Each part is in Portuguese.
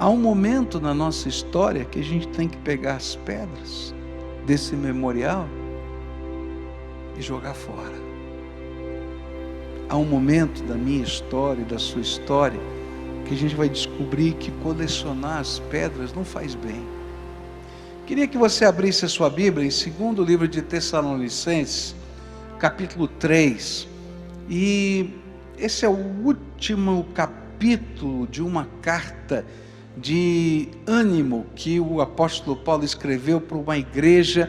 Há um momento na nossa história que a gente tem que pegar as pedras desse memorial e jogar fora. Há um momento da minha história e da sua história que a gente vai descobrir que colecionar as pedras não faz bem. Queria que você abrisse a sua Bíblia em 2º livro de Tessalonicenses, capítulo 3. E esse é o último capítulo de uma carta de ânimo que o apóstolo Paulo escreveu para uma igreja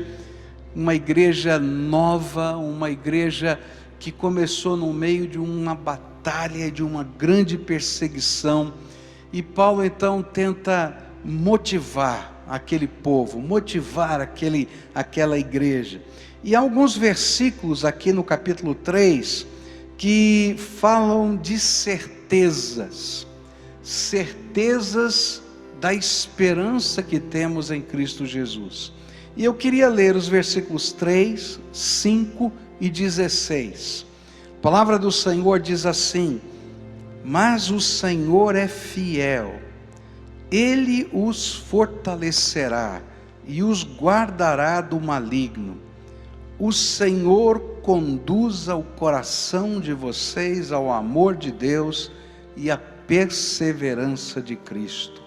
nova, uma igreja que começou no meio de uma batalha, de uma grande perseguição. E Paulo então tenta motivar aquele povo, motivar aquela igreja. E há alguns versículos aqui no capítulo 3 que falam de certezas da esperança que temos em Cristo Jesus. E eu queria ler os versículos 3, 5 e 16. A palavra do Senhor diz assim: mas o Senhor é fiel, Ele os fortalecerá e os guardará do maligno. O Senhor conduza o coração de vocês ao amor de Deus e à perseverança de Cristo.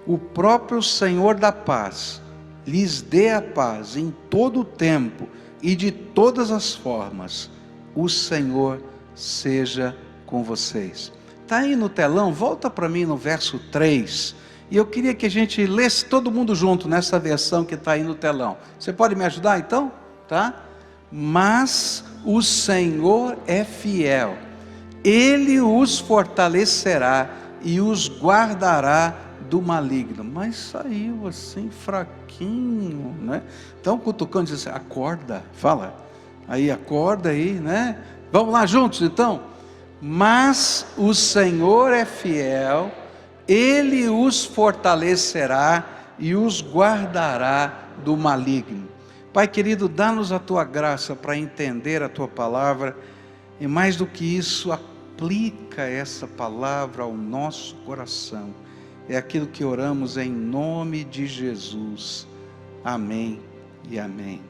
O próprio Senhor da paz lhes dê a paz em todo o tempo e de todas as formas. O Senhor seja com vocês. Está aí no telão? Volta para mim no verso 3. E eu queria que a gente lesse todo mundo junto nessa versão que está aí no telão. Você pode me ajudar então? Tá? Mas o Senhor é fiel, Ele os fortalecerá e os guardará do maligno. Mas saiu assim fraquinho, né? Então cutucando, diz assim: acorda, fala, aí acorda aí, né? Vamos lá juntos então. Mas o Senhor é fiel, Ele os fortalecerá e os guardará do maligno. Pai querido, dá-nos a Tua graça para entender a Tua palavra, e mais do que isso, aplica essa palavra ao nosso coração. É aquilo que oramos em nome de Jesus. Amém e amém.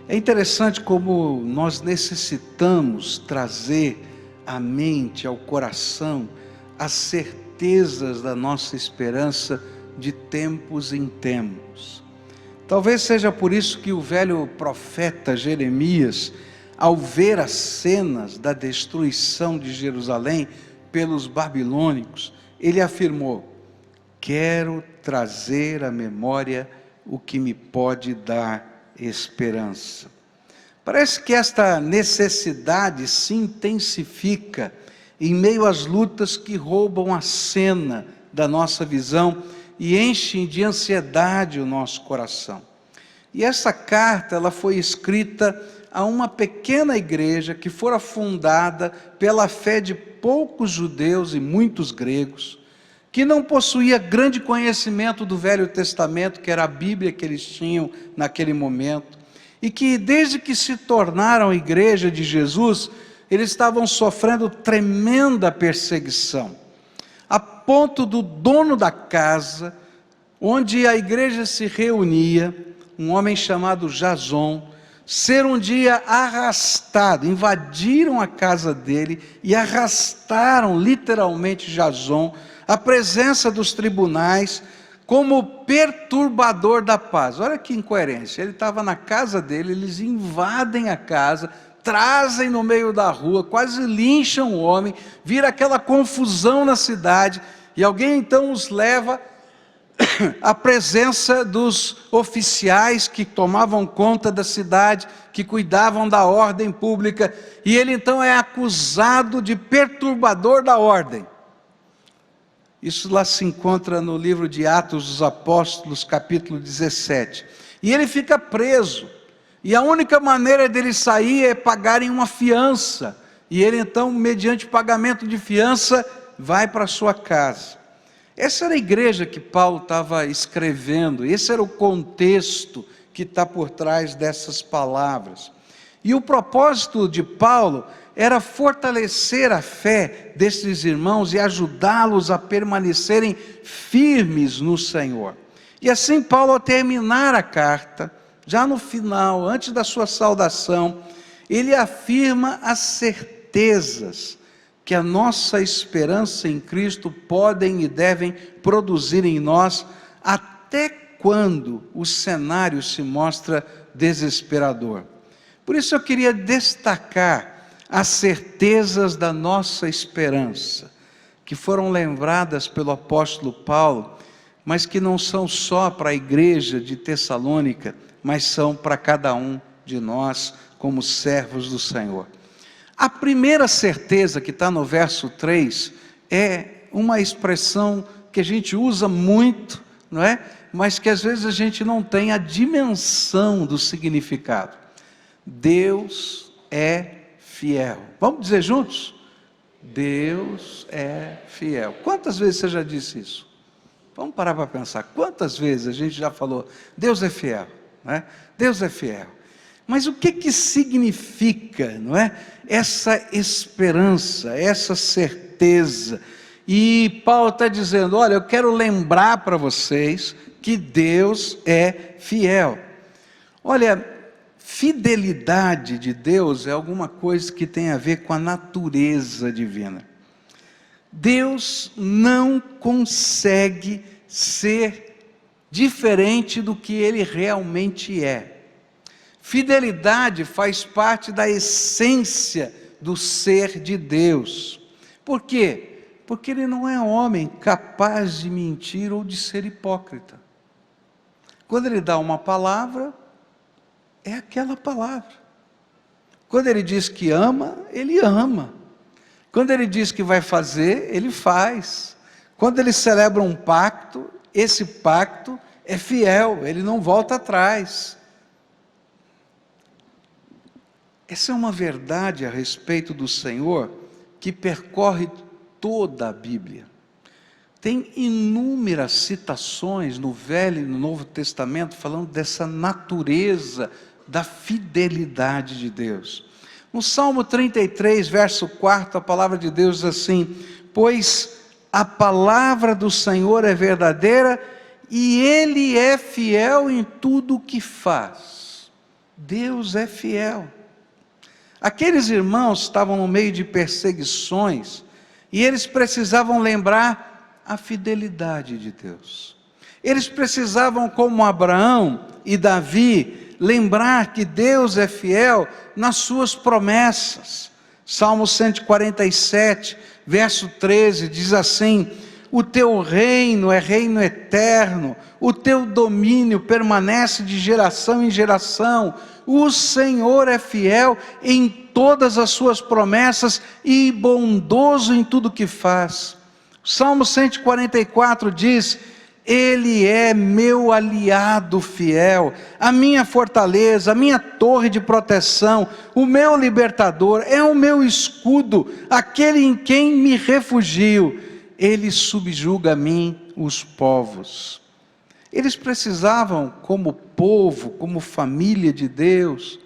É interessante como nós necessitamos trazer à mente, ao coração, as certezas da nossa esperança de tempos em tempos. Talvez seja por isso que o velho profeta Jeremias, ao ver as cenas da destruição de Jerusalém pelos babilônicos, ele afirmou: quero trazer à memória o que me pode dar esperança. Parece que esta necessidade se intensifica em meio às lutas que roubam a cena da nossa visão e enchem de ansiedade o nosso coração. E essa carta, ela foi escrita a uma pequena igreja que fora fundada pela fé de poucos judeus e muitos gregos, que não possuía grande conhecimento do Velho Testamento, que era a Bíblia que eles tinham naquele momento, e que desde que se tornaram a igreja de Jesus, eles estavam sofrendo tremenda perseguição, a ponto do dono da casa, onde a igreja se reunia, um homem chamado Jason, ser um dia arrastado. Invadiram a casa dele e arrastaram literalmente Jason à presença dos tribunais como perturbador da paz. Olha que incoerência, ele estava na casa dele, eles invadem a casa, trazem no meio da rua, quase lincham o homem, vira aquela confusão na cidade, e alguém então os leva à presença dos oficiais que tomavam conta da cidade, que cuidavam da ordem pública, e ele então é acusado de perturbador da ordem. Isso lá se encontra no livro de Atos dos Apóstolos, capítulo 17. E ele fica preso. E a única maneira dele sair é pagarem uma fiança. E ele então, mediante pagamento de fiança, vai para a sua casa. Essa era a igreja que Paulo estava escrevendo. Esse era o contexto que está por trás dessas palavras. E o propósito de Paulo era fortalecer a fé desses irmãos e ajudá-los a permanecerem firmes no Senhor. E assim Paulo, ao terminar a carta, já no final, antes da sua saudação, ele afirma as certezas que a nossa esperança em Cristo podem e devem produzir em nós, até quando o cenário se mostra desesperador. Por isso eu queria destacar as certezas da nossa esperança, que foram lembradas pelo apóstolo Paulo, mas que não são só para a igreja de Tessalônica, mas são para cada um de nós, como servos do Senhor. A primeira certeza que está no verso 3, é uma expressão que a gente usa muito, não é? Mas que às vezes a gente não tem a dimensão do significado. Deus é fiel. Vamos dizer juntos? Deus é fiel. Quantas vezes você já disse isso? Vamos parar para pensar. Quantas vezes a gente já falou, Deus é fiel, não é? Deus é fiel. Mas o que significa, não é? Essa esperança, essa certeza. E Paulo está dizendo, olha, eu quero lembrar para vocês que Deus é fiel. Olha, fidelidade de Deus é alguma coisa que tem a ver com a natureza divina. Deus não consegue ser diferente do que Ele realmente é. Fidelidade faz parte da essência do ser de Deus. Por quê? Porque Ele não é homem capaz de mentir ou de ser hipócrita. Quando Ele dá uma palavra, é aquela palavra. Quando Ele diz que ama, Ele ama. Quando Ele diz que vai fazer, Ele faz. Quando Ele celebra um pacto, esse pacto é fiel, Ele não volta atrás. Essa é uma verdade a respeito do Senhor que percorre toda a Bíblia. Tem inúmeras citações no Velho e no Novo Testamento falando dessa natureza da fidelidade de Deus. No Salmo 33, verso 4, a palavra de Deus diz assim: pois a palavra do Senhor é verdadeira e Ele é fiel em tudo o que faz. Deus é fiel. Aqueles irmãos estavam no meio de perseguições e eles precisavam lembrar a fidelidade de Deus. Eles precisavam, como Abraão e Davi, lembrar que Deus é fiel nas suas promessas. Salmo 147, verso 13, diz assim: o teu reino é reino eterno, o teu domínio permanece de geração em geração, o Senhor é fiel em todas as suas promessas e bondoso em tudo que faz. Salmo 144 diz: Ele é meu aliado fiel, a minha fortaleza, a minha torre de proteção, o meu libertador, é o meu escudo, aquele em quem me refugio. Ele subjuga a mim os povos. Eles precisavam, como povo, como família de Deus,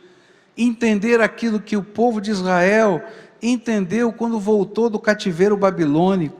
entender aquilo que o povo de Israel entendeu quando voltou do cativeiro babilônico.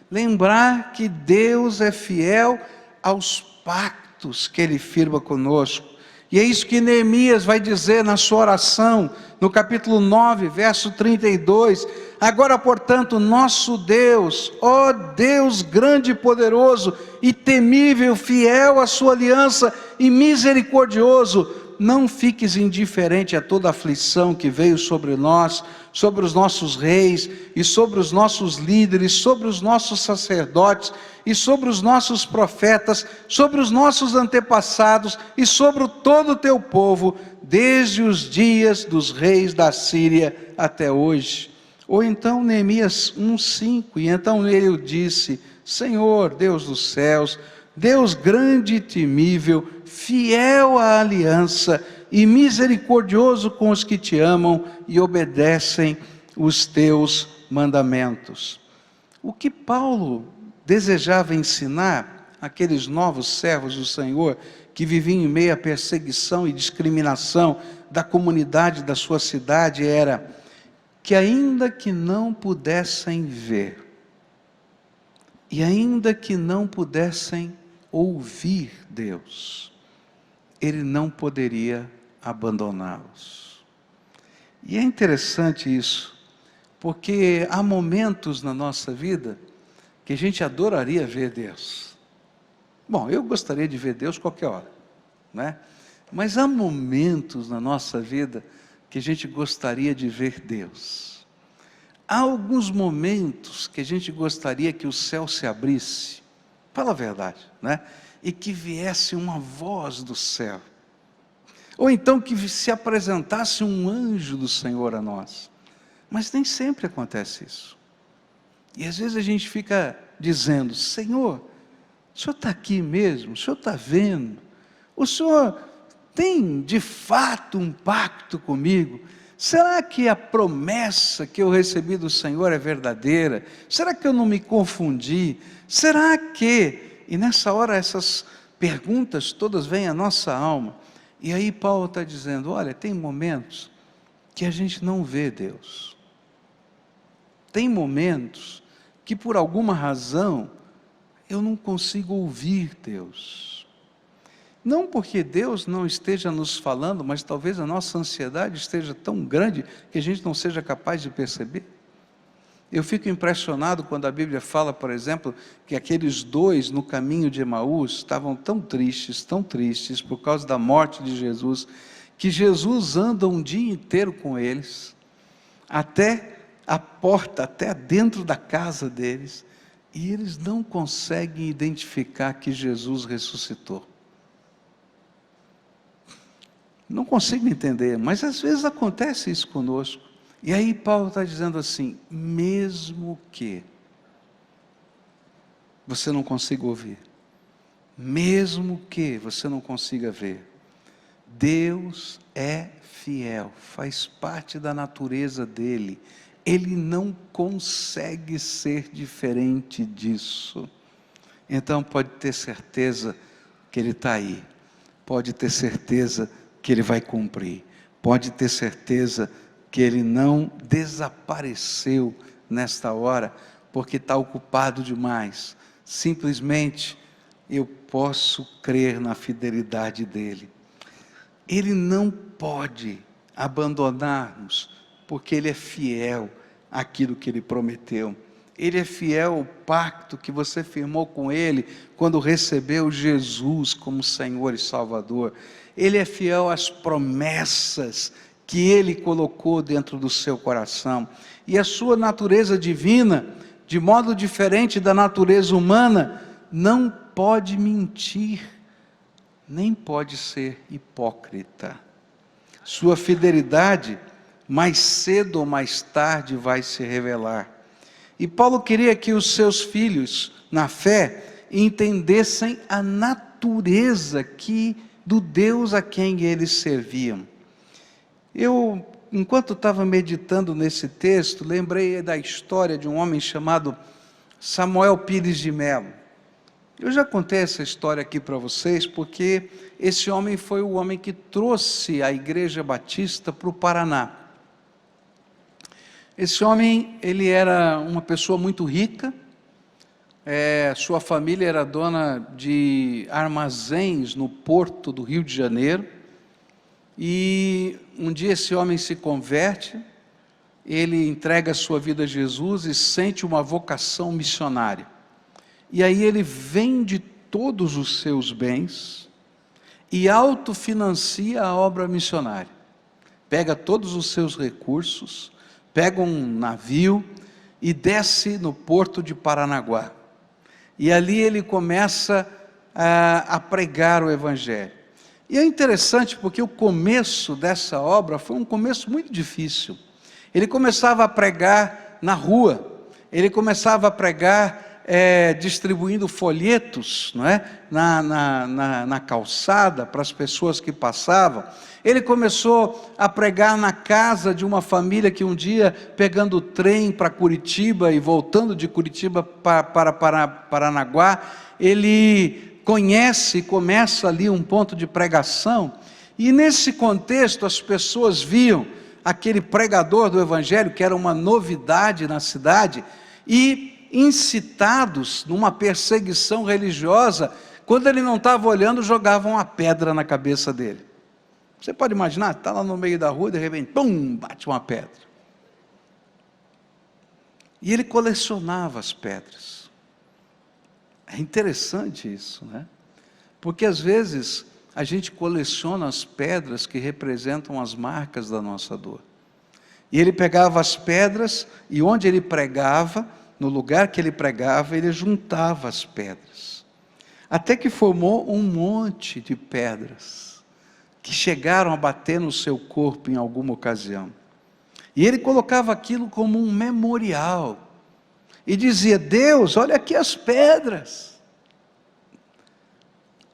Lembrar que Deus é fiel aos pactos que Ele firma conosco. E é isso que Neemias vai dizer na sua oração, no capítulo 9, verso 32. Agora, portanto, nosso Deus, ó Deus grande e poderoso, e temível, fiel à sua aliança e misericordioso, não fiques indiferente a toda aflição que veio sobre nós, sobre os nossos reis, e sobre os nossos líderes, sobre os nossos sacerdotes, e sobre os nossos profetas, sobre os nossos antepassados, e sobre todo o teu povo, desde os dias dos reis da Síria até hoje. Ou então Neemias 1:5, e então ele disse: Senhor, Deus dos céus, Deus grande e temível, fiel à aliança e misericordioso com os que te amam e obedecem os teus mandamentos. O que Paulo desejava ensinar àqueles novos servos do Senhor que viviam em meio à perseguição e discriminação da comunidade da sua cidade era que ainda que não pudessem ver, e ainda que não pudessem ouvir Deus, Ele não poderia abandoná-los. E é interessante isso, porque há momentos na nossa vida que a gente adoraria ver Deus. Bom, eu gostaria de ver Deus qualquer hora, né? Mas há momentos na nossa vida que a gente gostaria de ver Deus. Há alguns momentos que a gente gostaria que o céu se abrisse, fala a verdade, né? E que viesse uma voz do céu. Ou então que se apresentasse um anjo do Senhor a nós. Mas nem sempre acontece isso. E às vezes a gente fica dizendo: Senhor, o Senhor está aqui mesmo? O Senhor está vendo? O Senhor tem de fato um pacto comigo? Será que a promessa que eu recebi do Senhor é verdadeira? Será que eu não me confundi? Será que... E nessa hora essas perguntas todas vêm à nossa alma. E aí Paulo está dizendo: olha, tem momentos que a gente não vê Deus. Tem momentos que por alguma razão eu não consigo ouvir Deus. Não porque Deus não esteja nos falando, mas talvez a nossa ansiedade esteja tão grande que a gente não seja capaz de perceber. Eu fico impressionado quando a Bíblia fala, por exemplo, que aqueles dois no caminho de Emaús estavam tão tristes por causa da morte de Jesus, que Jesus anda um dia inteiro com eles, até a porta, até dentro da casa deles, e eles não conseguem identificar que Jesus ressuscitou. Não consigo entender, mas às vezes acontece isso conosco. E aí Paulo está dizendo assim: mesmo que você não consiga ouvir, mesmo que você não consiga ver, Deus é fiel, faz parte da natureza dele. Ele não consegue ser diferente disso. Então pode ter certeza que Ele está aí, pode ter certeza que Ele vai cumprir, pode ter certeza que Ele não desapareceu nesta hora, porque está ocupado demais. Simplesmente eu posso crer na fidelidade dEle. Ele não pode abandonar-nos, porque Ele é fiel àquilo que Ele prometeu. Ele é fiel ao pacto que você firmou com Ele, quando recebeu Jesus como Senhor e Salvador. Ele é fiel às promessas que Ele colocou dentro do seu coração. E a sua natureza divina, de modo diferente da natureza humana, não pode mentir, nem pode ser hipócrita. Sua fidelidade, mais cedo ou mais tarde, vai se revelar. E Paulo queria que os seus filhos, na fé, entendessem a natureza do Deus a quem eles serviam. Eu, enquanto estava meditando nesse texto, lembrei da história de um homem chamado Samuel Pires de Melo. Eu já contei essa história aqui para vocês, porque esse homem foi o homem que trouxe a Igreja Batista para o Paraná. Esse homem, ele era uma pessoa muito rica, sua família era dona de armazéns no porto do Rio de Janeiro, e um dia esse homem se converte, ele entrega a sua vida a Jesus e sente uma vocação missionária. E aí ele vende todos os seus bens e autofinancia a obra missionária. Pega todos os seus recursos, pega um navio e desce no porto de Paranaguá. E ali ele começa a pregar o Evangelho. E é interessante porque o começo dessa obra foi um começo muito difícil. Ele começava a pregar na rua, ele começava a pregar distribuindo folhetos, não é? na calçada para as pessoas que passavam. Ele começou a pregar na casa de uma família que um dia, pegando o trem para Curitiba e voltando de Curitiba para Paranaguá, ele começa ali um ponto de pregação, e nesse contexto as pessoas viam aquele pregador do evangelho, que era uma novidade na cidade, e incitados numa perseguição religiosa, quando ele não estava olhando, jogavam uma pedra na cabeça dele. Você pode imaginar, está lá no meio da rua, de repente, pum, bate uma pedra. E ele colecionava as pedras. É interessante isso, né? Porque às vezes a gente coleciona as pedras que representam as marcas da nossa dor. E ele pegava as pedras, e onde ele pregava, no lugar que ele pregava, ele juntava as pedras. Até que formou um monte de pedras, que chegaram a bater no seu corpo em alguma ocasião. E ele colocava aquilo como um memorial. E dizia: Deus, olha aqui as pedras.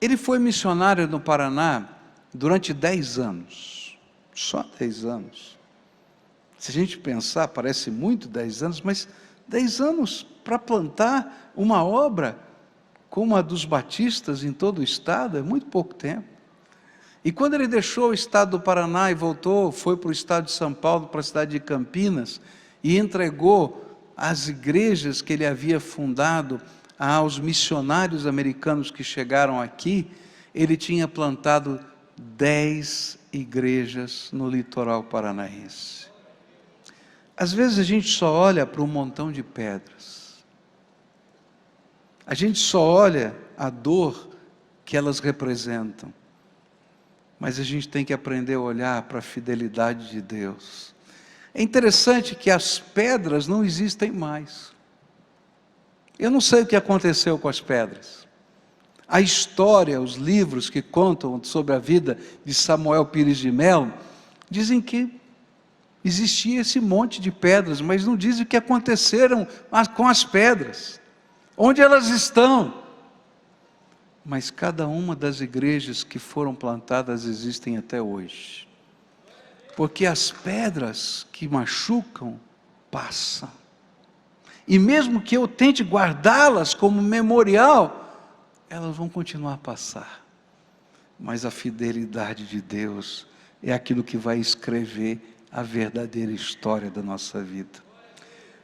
Ele foi missionário no Paraná durante 10 anos. Só 10 anos. Se a gente pensar, parece muito 10 anos, mas 10 anos para plantar uma obra como a dos batistas em todo o estado, é muito pouco tempo. E quando ele deixou o estado do Paraná e voltou, foi para o estado de São Paulo, para a cidade de Campinas, e entregou as igrejas que ele havia fundado aos missionários americanos que chegaram aqui, ele tinha plantado 10 igrejas no litoral paranaense. Às vezes a gente só olha para um montão de pedras, a gente só olha a dor que elas representam, mas a gente tem que aprender a olhar para a fidelidade de Deus. É interessante que as pedras não existem mais. Eu não sei o que aconteceu com as pedras. A história, os livros que contam sobre a vida de Samuel Pires de Melo, dizem que existia esse monte de pedras, mas não dizem o que aconteceram com as pedras, onde elas estão. Mas cada uma das igrejas que foram plantadas existem até hoje. Porque as pedras que machucam, passam. E mesmo que eu tente guardá-las como memorial, elas vão continuar a passar. Mas a fidelidade de Deus é aquilo que vai escrever a verdadeira história da nossa vida.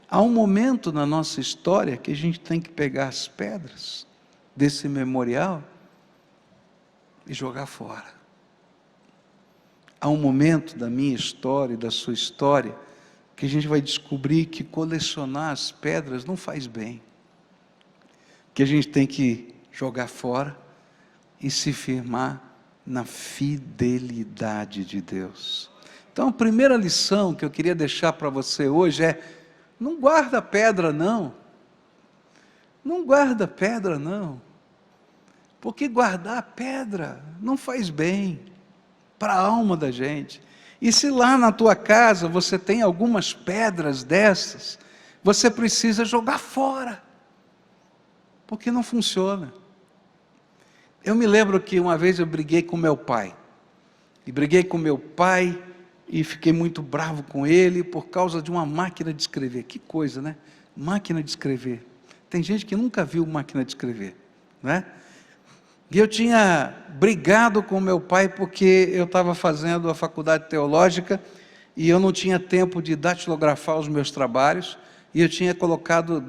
Há um momento na nossa história que a gente tem que pegar as pedras desse memorial e jogar fora. Há um momento da minha história e da sua história que a gente vai descobrir que colecionar as pedras não faz bem, que a gente tem que jogar fora e se firmar na fidelidade de Deus. Então a primeira lição que eu queria deixar para você hoje é: não guarda pedra não, não guarda pedra não, porque guardar pedra não faz bem para a alma da gente. E se lá na tua casa você tem algumas pedras dessas, você precisa jogar fora, porque não funciona. Eu me lembro que uma vez eu briguei com meu pai, e fiquei muito bravo com ele por causa de uma máquina de escrever. Que coisa, né? Máquina de escrever. Tem gente que nunca viu máquina de escrever, né? E eu tinha brigado com meu pai porque eu estava fazendo a faculdade teológica e eu não tinha tempo de datilografar os meus trabalhos, e eu tinha colocado,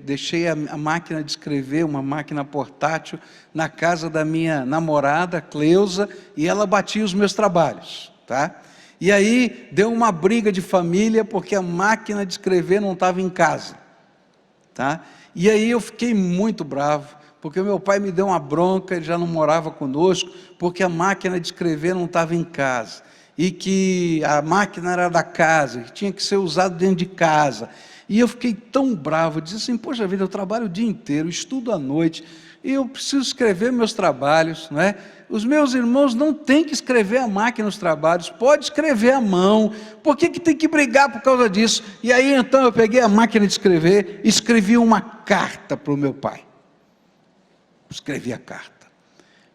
deixei a máquina de escrever, uma máquina portátil, na casa da minha namorada, Cleusa, e ela batia os meus trabalhos, tá? E aí deu uma briga de família porque a máquina de escrever não estava em casa, tá? E aí eu fiquei muito bravo, porque meu pai me deu uma bronca, ele já não morava conosco, porque a máquina de escrever não estava em casa, e que a máquina era da casa, que tinha que ser usada dentro de casa. E eu fiquei tão bravo, eu disse assim: poxa vida, eu trabalho o dia inteiro, estudo à noite, e eu preciso escrever meus trabalhos, não é? Os meus irmãos não têm que escrever à máquina os trabalhos, pode escrever à mão, por que tem que brigar por causa disso? E aí então eu peguei a máquina de escrever, escrevi uma carta para o meu pai. Escrevi a carta,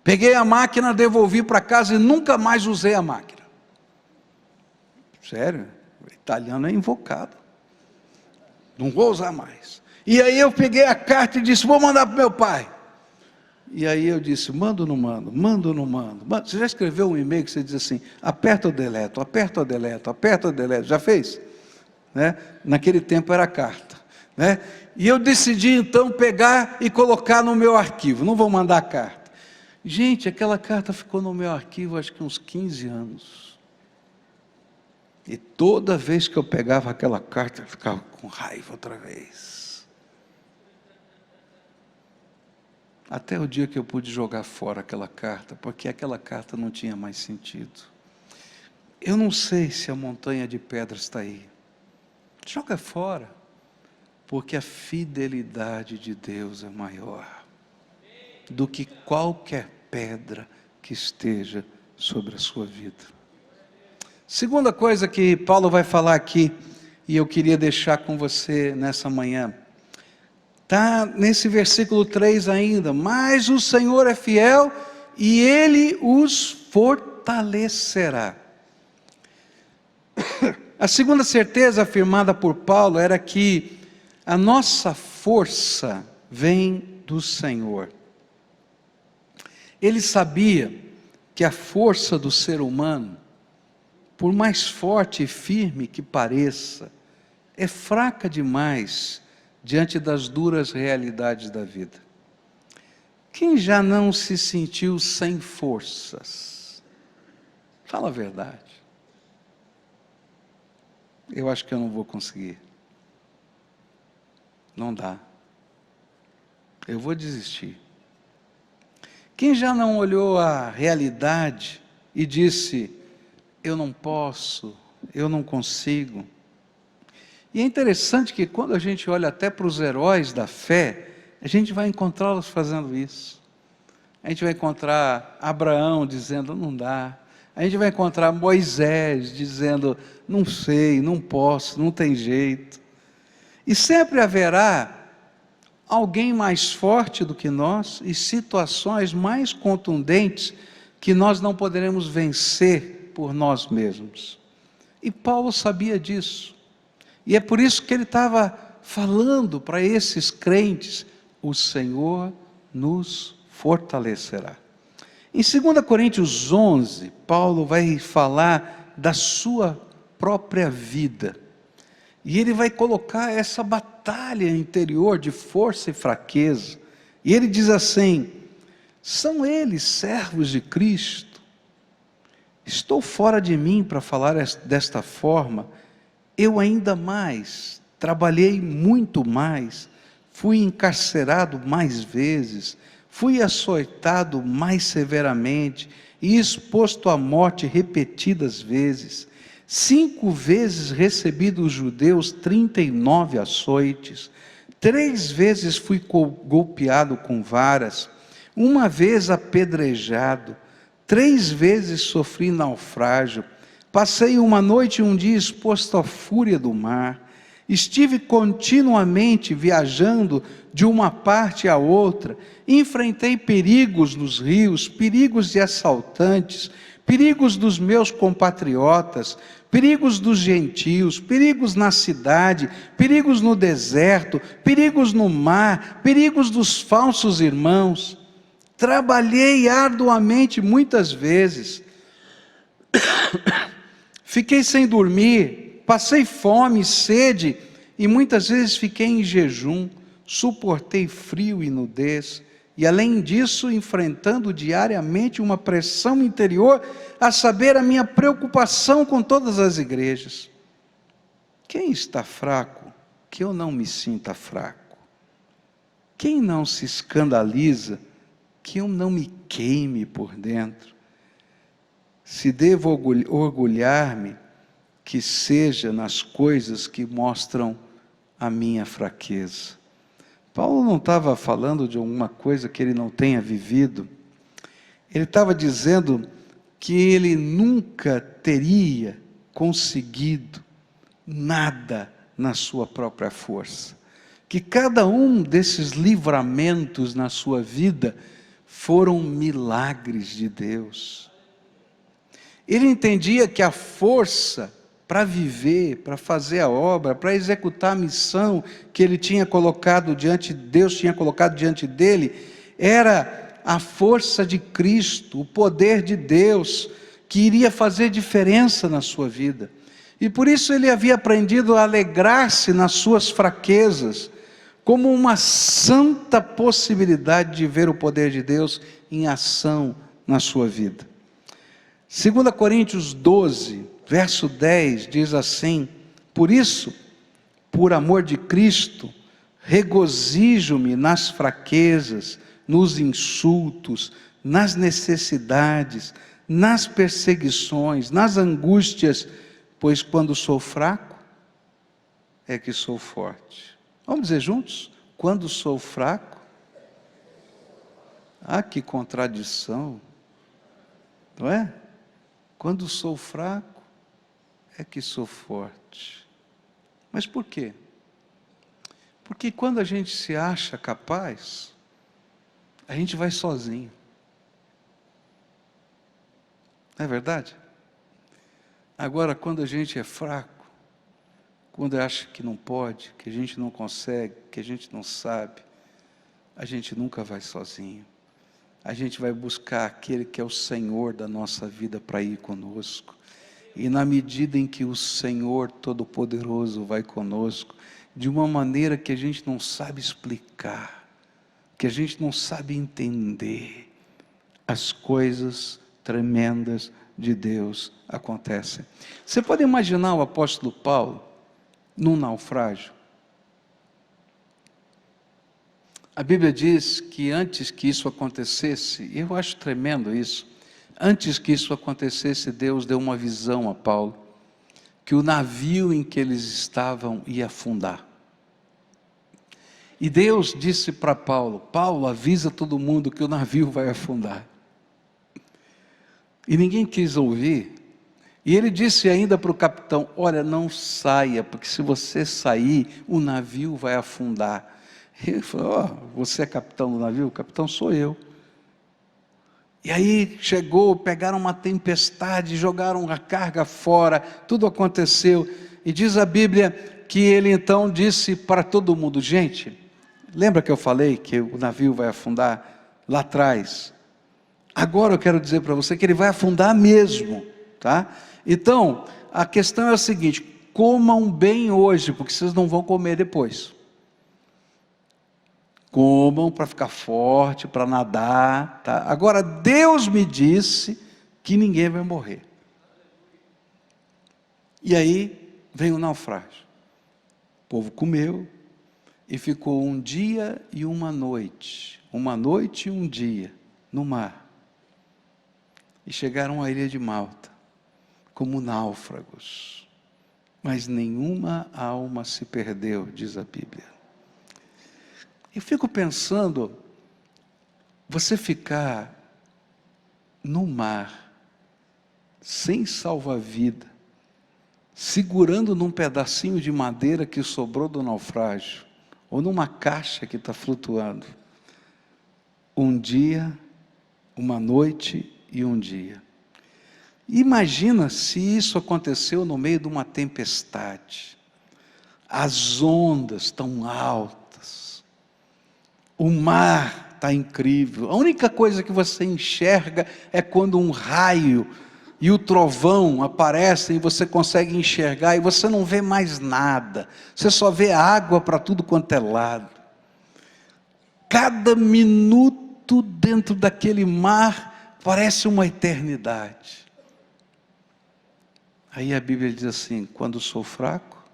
peguei a máquina, devolvi para casa e nunca mais usei a máquina. Sério, o italiano é invocado, não vou usar mais. E aí eu peguei a carta e disse: vou mandar para o meu pai. E aí eu disse, mando ou não mando? Mando ou não mando? Você já escreveu um e-mail que você diz assim, aperta o deleto, aperta o deleto, aperta o deleto, já fez? Né? Naquele tempo era carta. Né? E eu decidi então pegar e colocar no meu arquivo, não vou mandar carta. Gente, aquela carta ficou no meu arquivo acho que uns 15 anos. E toda vez que eu pegava aquela carta, eu ficava com raiva outra vez. Até o dia que eu pude jogar fora aquela carta, porque aquela carta não tinha mais sentido. Eu não sei se a montanha de pedras está aí. Joga fora, porque a fidelidade de Deus é maior do que qualquer pedra que esteja sobre a sua vida. Segunda coisa que Paulo vai falar aqui, e eu queria deixar com você nessa manhã, está nesse versículo 3 ainda, mas o Senhor é fiel e Ele os fortalecerá. A segunda certeza afirmada por Paulo era que a nossa força vem do Senhor. Ele sabia que a força do ser humano, por mais forte e firme que pareça, é fraca demais diante das duras realidades da vida. Quem já não se sentiu sem forças? Fala a verdade. Eu acho que eu não vou conseguir. Não dá. Eu vou desistir. Quem já não olhou a realidade e disse, eu não posso, eu não consigo? E é interessante que quando a gente olha até para os heróis da fé, a gente vai encontrá-los fazendo isso. A gente vai encontrar Abraão dizendo, não dá. A gente vai encontrar Moisés dizendo, não sei, não posso, não tem jeito. E sempre haverá alguém mais forte do que nós e situações mais contundentes que nós não poderemos vencer por nós mesmos. E Paulo sabia disso. E é por isso que ele estava falando para esses crentes, o Senhor nos fortalecerá. Em 2 Coríntios 11, Paulo vai falar da sua própria vida. E ele vai colocar essa batalha interior de força e fraqueza. E ele diz assim, são eles servos de Cristo? Estou fora de mim para falar desta forma. Eu ainda mais, trabalhei muito mais, fui encarcerado mais vezes, fui açoitado mais severamente e exposto à morte repetidas vezes. 5 vezes recebi dos judeus 39 açoites, 3 vezes fui golpeado com varas, 1 vez apedrejado, 3 vezes sofri naufrágio, passei uma noite e um dia exposto à fúria do mar, estive continuamente viajando de uma parte a outra, enfrentei perigos nos rios, perigos de assaltantes, perigos dos meus compatriotas, perigos dos gentios, perigos na cidade, perigos no deserto, perigos no mar, perigos dos falsos irmãos. Trabalhei arduamente muitas vezes, fiquei sem dormir, passei fome, sede, e muitas vezes fiquei em jejum, suportei frio e nudez, e além disso, enfrentando diariamente uma pressão interior, a saber, a minha preocupação com todas as igrejas. Quem está fraco, que eu não me sinta fraco? Quem não se escandaliza, que eu não me queime por dentro? Se devo orgulhar-me, que seja nas coisas que mostram a minha fraqueza. Paulo não estava falando de alguma coisa que ele não tenha vivido. Ele estava dizendo que ele nunca teria conseguido nada na sua própria força. Que cada um desses livramentos na sua vida foram milagres de Deus. Ele entendia que a força para viver, para fazer a obra, para executar a missão que ele tinha colocado diante, Deus tinha colocado diante dele, era a força de Cristo, o poder de Deus, que iria fazer diferença na sua vida. E por isso ele havia aprendido a alegrar-se nas suas fraquezas, como uma santa possibilidade de ver o poder de Deus em ação na sua vida. 2 Coríntios 12, verso 10, diz assim: por isso, por amor de Cristo, regozijo-me nas fraquezas, nos insultos, nas necessidades, nas perseguições, nas angústias, pois quando sou fraco, é que sou forte. Vamos dizer juntos? Quando sou fraco, que contradição, não é? Quando sou fraco, é que sou forte. Mas por quê? Porque quando a gente se acha capaz, a gente vai sozinho. Não é verdade? Agora, quando a gente é fraco, quando acha que não pode, que a gente não consegue, que a gente não sabe, a gente nunca vai sozinho. A gente vai buscar aquele que é o Senhor da nossa vida para ir conosco. E na medida em que o Senhor Todo-Poderoso vai conosco, de uma maneira que a gente não sabe explicar, que a gente não sabe entender, as coisas tremendas de Deus acontecem. Você pode imaginar o apóstolo Paulo num naufrágio? A Bíblia diz que antes que isso acontecesse, e eu acho tremendo isso, antes que isso acontecesse, Deus deu uma visão a Paulo, que o navio em que eles estavam ia afundar. E Deus disse para Paulo: Paulo, avisa todo mundo que o navio vai afundar. E ninguém quis ouvir. E ele disse ainda para o capitão: olha, não saia, porque se você sair, o navio vai afundar. Ele falou: você é capitão do navio? O capitão sou eu. E aí chegou, pegaram uma tempestade, jogaram a carga fora, tudo aconteceu. E diz a Bíblia que ele então disse para todo mundo: gente, lembra que eu falei que o navio vai afundar lá atrás? Agora eu quero dizer para você que ele vai afundar mesmo, tá? Então, a questão é a seguinte: comam bem hoje, porque vocês não vão comer depois. Comam para ficar forte, para nadar, tá? Agora, Deus me disse que ninguém vai morrer. E aí, vem o naufrágio. O povo comeu e ficou um dia e uma noite e um dia, no mar. E chegaram à ilha de Malta, como náufragos. Mas nenhuma alma se perdeu, diz a Bíblia. Eu fico pensando, você ficar no mar, sem salva-vida, segurando num pedacinho de madeira que sobrou do naufrágio, ou numa caixa que está flutuando, um dia, uma noite e um dia. Imagina se isso aconteceu no meio de uma tempestade, as ondas tão altas, o mar está incrível, a única coisa que você enxerga é quando um raio e o trovão aparecem e você consegue enxergar e você não vê mais nada, você só vê água para tudo quanto é lado. Cada minuto dentro daquele mar parece uma eternidade. Aí a Bíblia diz assim: quando sou fraco,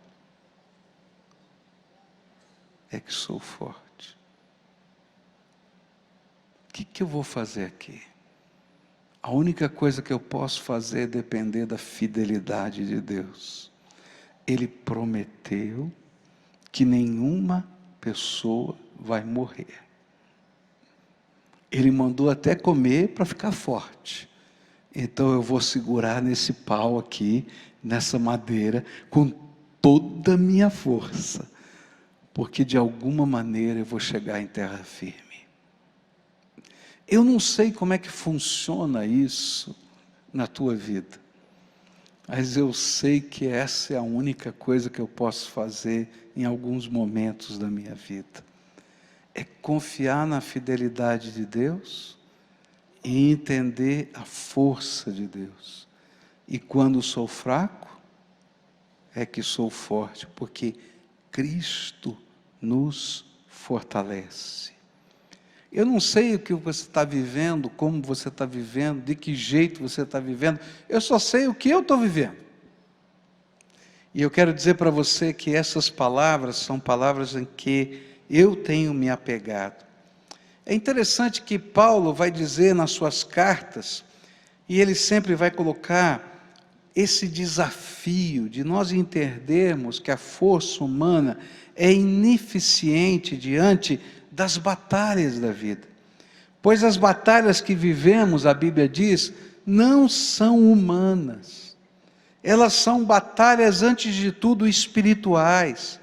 é que sou forte. O que eu vou fazer aqui? A única coisa que eu posso fazer é depender da fidelidade de Deus. Ele prometeu que nenhuma pessoa vai morrer. Ele mandou até comer para ficar forte. Então eu vou segurar nesse pau aqui, nessa madeira, com toda a minha força, porque de alguma maneira eu vou chegar em terra firme. Eu não sei como é que funciona isso na tua vida, mas eu sei que essa é a única coisa que eu posso fazer em alguns momentos da minha vida. É confiar na fidelidade de Deus e entender a força de Deus. E quando sou fraco, é que sou forte, porque Cristo nos fortalece. Eu não sei o que você está vivendo, como você está vivendo, de que jeito você está vivendo, eu só sei o que eu estou vivendo. E eu quero dizer para você que essas palavras são palavras em que eu tenho me apegado. É interessante que Paulo vai dizer nas suas cartas, e ele sempre vai colocar esse desafio de nós entendermos que a força humana é ineficiente diante das batalhas da vida. Pois as batalhas que vivemos, a Bíblia diz, não são humanas. Elas são batalhas, antes de tudo, espirituais.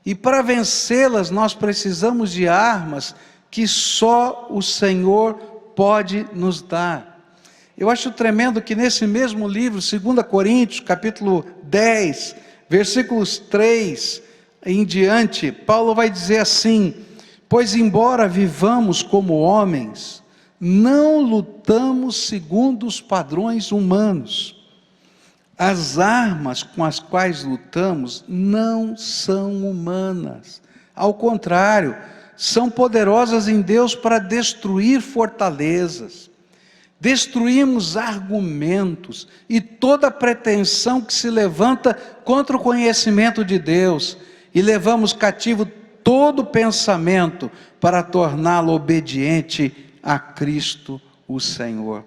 E para vencê-las, nós precisamos de armas que só o Senhor pode nos dar. Eu acho tremendo que nesse mesmo livro, 2 Coríntios, capítulo 10, versículos 3 em diante, Paulo vai dizer assim: pois embora vivamos como homens, não lutamos segundo os padrões humanos. As armas com as quais lutamos não são humanas. Ao contrário, são poderosas em Deus para destruir fortalezas. Destruímos argumentos e toda pretensão que se levanta contra o conhecimento de Deus, e levamos cativo todo pensamento para torná-lo obediente a Cristo o Senhor.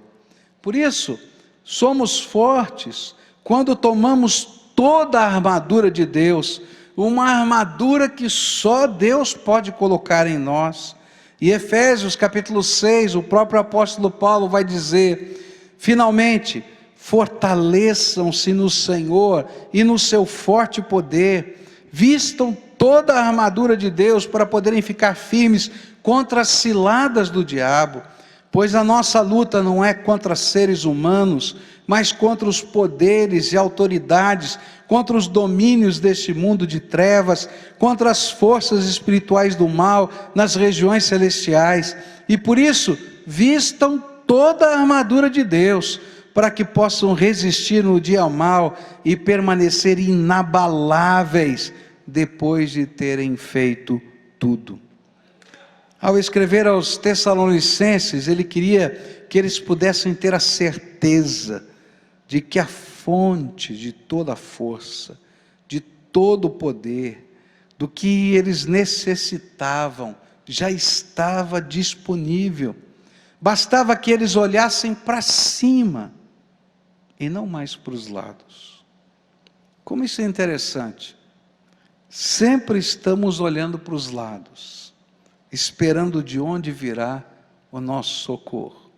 Por isso, somos fortes quando tomamos toda a armadura de Deus, uma armadura que só Deus pode colocar em nós. E Efésios capítulo 6, o próprio apóstolo Paulo vai dizer: finalmente, fortaleçam-se no Senhor e no seu forte poder, vistam toda a armadura de Deus para poderem ficar firmes contra as ciladas do diabo, pois a nossa luta não é contra seres humanos, mas contra os poderes e autoridades, contra os domínios deste mundo de trevas, contra as forças espirituais do mal nas regiões celestiais. E por isso, vistam toda a armadura de Deus, para que possam resistir no dia mal e permanecer inabaláveis depois de terem feito tudo. Ao escrever aos Tessalonicenses, ele queria que eles pudessem ter a certeza de que a fonte de toda a força, de todo o poder, do que eles necessitavam, já estava disponível. Bastava que eles olhassem para cima e não mais para os lados. Como isso é interessante. Sempre estamos olhando para os lados, esperando de onde virá o nosso socorro.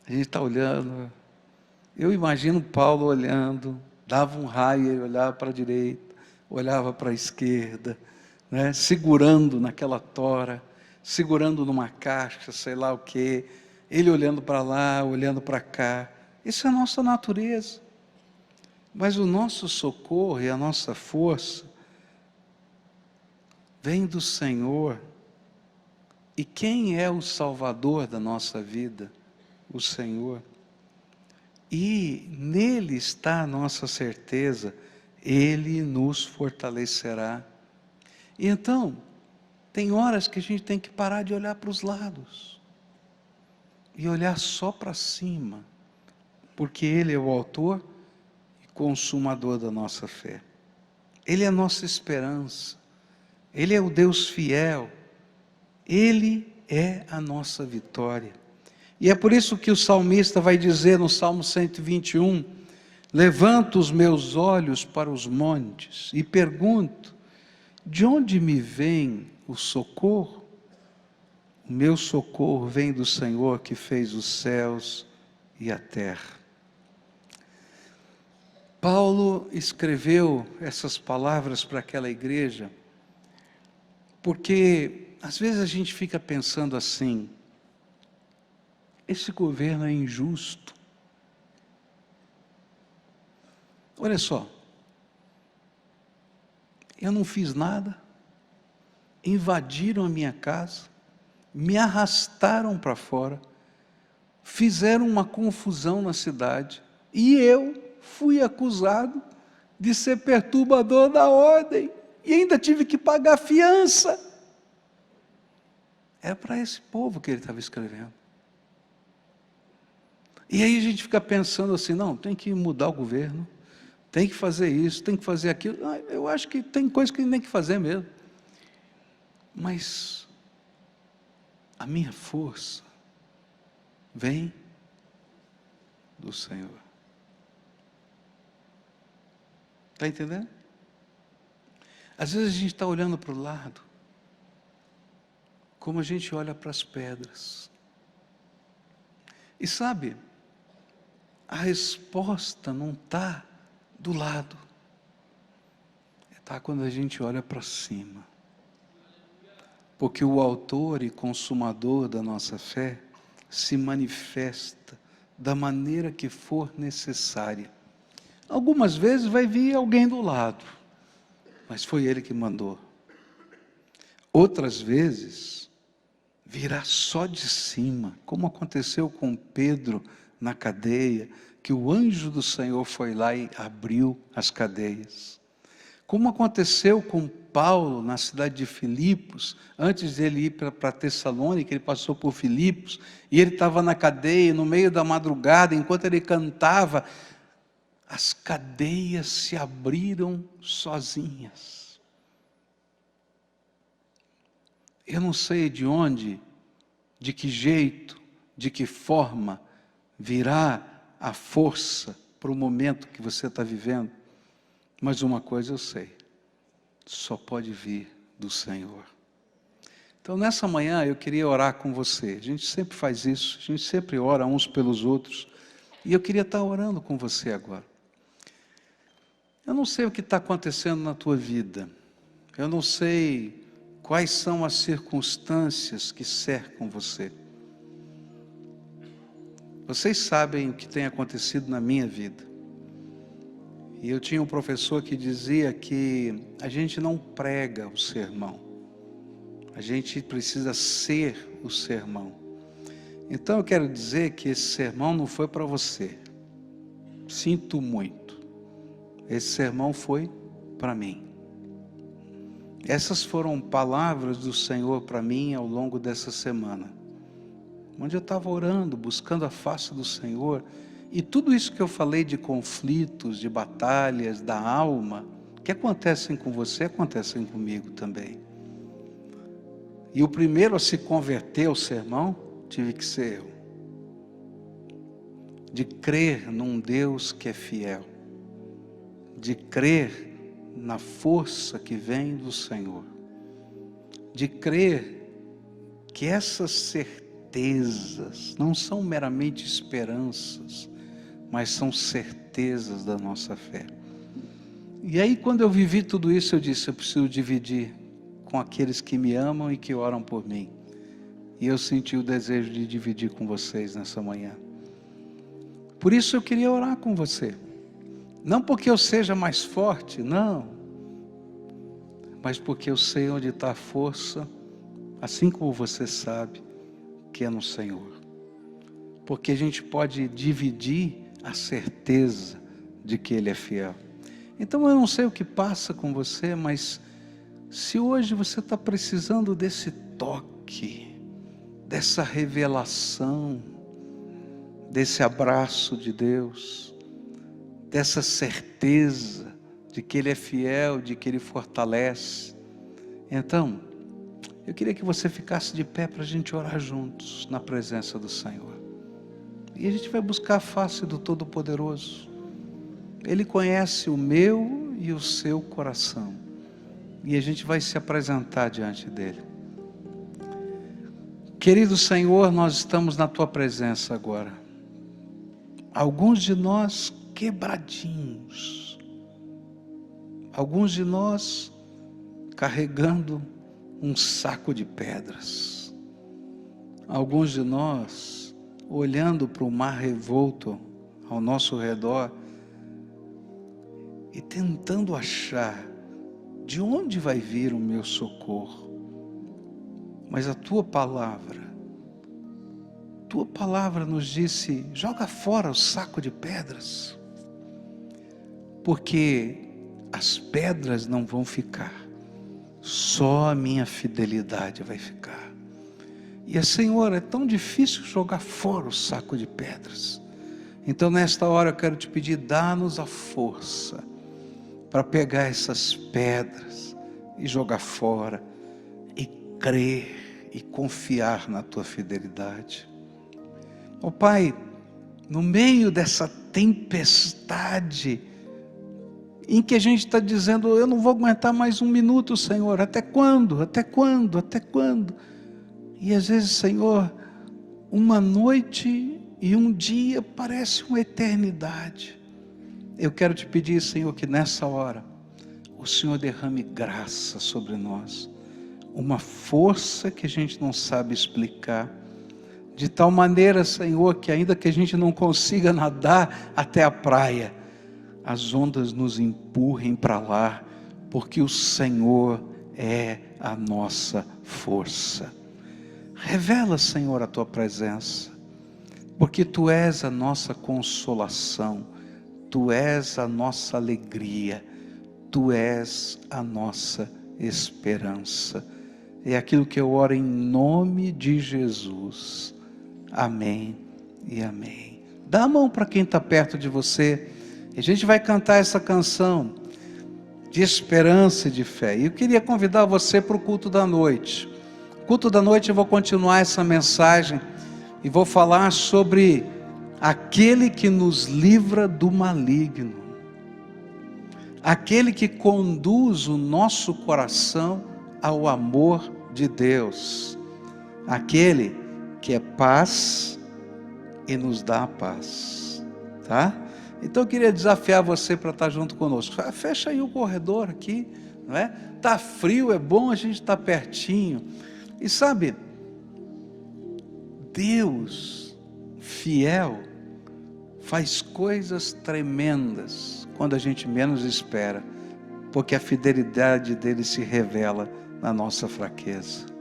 A gente está olhando. Eu imagino Paulo olhando, dava um raio, ele olhava para a direita, olhava para a esquerda, né, segurando naquela tora, segurando numa caixa, sei lá o quê, ele olhando para lá, olhando para cá. Isso é a nossa natureza. Mas o nosso socorro e a nossa força vem do Senhor. E quem é o Salvador da nossa vida? O Senhor. E nele está a nossa certeza, Ele nos fortalecerá. E então, tem horas que a gente tem que parar de olhar para os lados, e olhar só para cima, porque Ele é o autor e consumador da nossa fé. Ele é a nossa esperança, Ele é o Deus fiel, Ele é a nossa vitória. E é por isso que o salmista vai dizer no Salmo 121, levanto os meus olhos para os montes e pergunto, de onde me vem o socorro? O meu socorro vem do Senhor que fez os céus e a terra. Paulo escreveu essas palavras para aquela igreja, porque às vezes a gente fica pensando assim, esse governo é injusto. Olha só, eu não fiz nada, invadiram a minha casa, me arrastaram para fora, fizeram uma confusão na cidade, e eu fui acusado de ser perturbador da ordem, e ainda tive que pagar fiança. É para esse povo que ele estava escrevendo. E aí a gente fica pensando assim, não, tem que mudar o governo, tem que fazer isso, tem que fazer aquilo. Eu acho que tem coisa que tem que fazer mesmo. Mas a minha força vem do Senhor. Está entendendo? Às vezes a gente está olhando para o lado, como a gente olha para as pedras. E sabe, a resposta não está do lado, está quando a gente olha para cima. Porque o autor e consumador da nossa fé se manifesta da maneira que for necessária. Algumas vezes vai vir alguém do lado, mas foi ele que mandou. Outras vezes virá só de cima, como aconteceu com Pedro na cadeia, que o anjo do Senhor foi lá e abriu as cadeias. Como aconteceu com Paulo na cidade de Filipos, antes dele ir para Tessalônica, ele passou por Filipos, e ele estava na cadeia, no meio da madrugada, enquanto ele cantava, as cadeias se abriram sozinhas. Eu não sei de onde, de que jeito, de que forma virá a força para o momento que você está vivendo, mas uma coisa eu sei, só pode vir do Senhor. Então nessa manhã eu queria orar com você. A gente sempre faz isso, a gente sempre ora uns pelos outros, e eu queria estar orando com você agora. Eu não sei o que está acontecendo na tua vida, eu não sei quais são as circunstâncias que cercam você. Vocês sabem o que tem acontecido na minha vida. E eu tinha um professor que dizia que a gente não prega o sermão, a gente precisa ser o sermão. Então eu quero dizer que esse sermão não foi para você. Sinto muito. Esse sermão foi para mim. Essas foram palavras do Senhor para mim ao longo dessa semana, onde eu estava orando, buscando a face do Senhor, e tudo isso que eu falei de conflitos, de batalhas, da alma, que acontecem com você, acontecem comigo também. E o primeiro a se converter ao sermão, tive que ser eu. De crer num Deus que é fiel, de crer na força que vem do Senhor, de crer que essas certezas não são meramente esperanças, mas são certezas da nossa fé. E aí quando eu vivi tudo isso, eu disse, eu preciso dividir com aqueles que me amam e que oram por mim. E eu senti o desejo de dividir com vocês nessa manhã. Por isso eu queria orar com você. Não porque eu seja mais forte, não. Mas porque eu sei onde está a força, assim como você sabe, que é no Senhor. Porque a gente pode dividir a certeza de que Ele é fiel. Então eu não sei o que passa com você, mas se hoje você está precisando desse toque, dessa revelação, desse abraço de Deus, dessa certeza de que Ele é fiel, de que Ele fortalece, então, eu queria que você ficasse de pé para a gente orar juntos na presença do Senhor. E a gente vai buscar a face do Todo-Poderoso. Ele conhece o meu e o seu coração. E a gente vai se apresentar diante dEle. Querido Senhor, nós estamos na Tua presença agora. Alguns de nós quebradinhos. Alguns de nós carregando um saco de pedras. Alguns de nós olhando para o mar revolto ao nosso redor e tentando achar de onde vai vir o meu socorro. Mas a Tua palavra tua palavra nos disse: joga fora o saco de pedras, porque as pedras não vão ficar, só a minha fidelidade vai ficar. E Senhor, é tão difícil jogar fora o saco de pedras. Então nesta hora eu quero te pedir, dá-nos a força para pegar essas pedras e jogar fora, e crer e confiar na tua fidelidade. Ó Pai, no meio dessa tempestade, em que a gente está dizendo: eu não vou aguentar mais um minuto, Senhor, até quando? Até quando? Até quando? E às vezes, Senhor, uma noite e um dia parece uma eternidade. Eu quero te pedir, Senhor, que nessa hora o Senhor derrame graça sobre nós, uma força que a gente não sabe explicar, de tal maneira, Senhor, que ainda que a gente não consiga nadar até a praia, as ondas nos empurrem para lá, porque o Senhor é a nossa força. Revela, Senhor, a tua presença, porque tu és a nossa consolação, tu és a nossa alegria, tu és a nossa esperança. É aquilo que eu oro em nome de Jesus. Amém e amém. Dá a mão para quem está perto de você. A gente vai cantar essa canção de esperança e de fé. E eu queria convidar você para o culto da noite. Culto da noite eu vou continuar essa mensagem e vou falar sobre aquele que nos livra do maligno, aquele que conduz o nosso coração ao amor de Deus, aquele que é paz e nos dá a paz, tá? Então eu queria desafiar você para estar junto conosco. Fecha aí o corredor aqui, não é? Tá frio, é bom a gente estar pertinho. E sabe, Deus fiel faz coisas tremendas quando a gente menos espera, porque a fidelidade dele se revela na nossa fraqueza.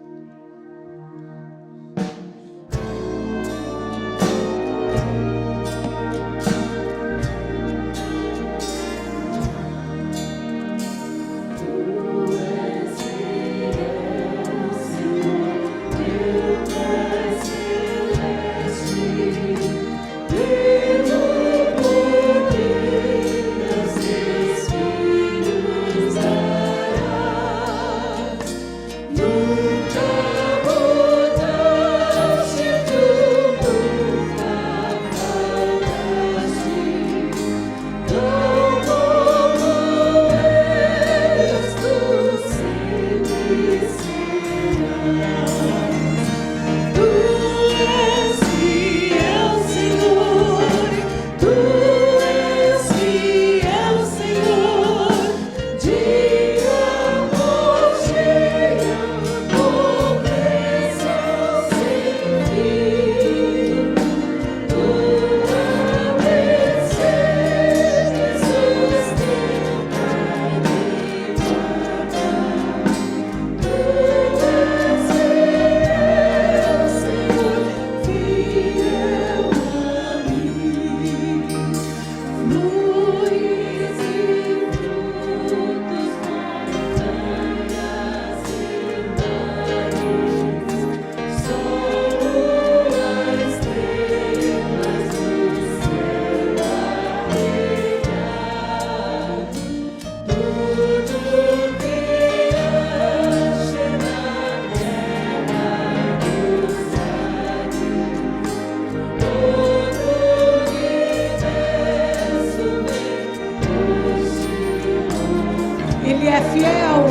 Ele é fiel.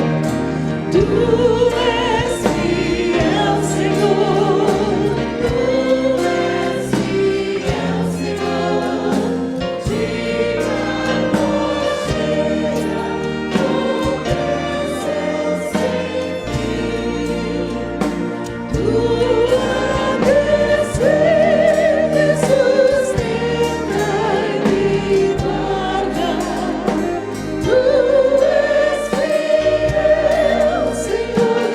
Tu és fiel, Senhor. Tu és fiel, Senhor. De amor cheia, obedeceu sem fim. Tua descer me sustenta e me guarda. Tu és fiel, Senhor.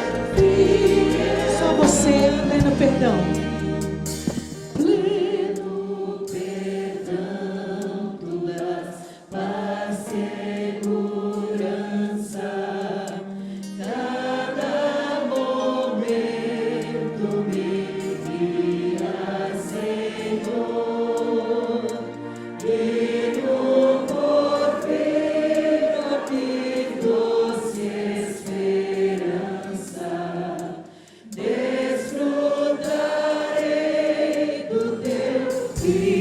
ti.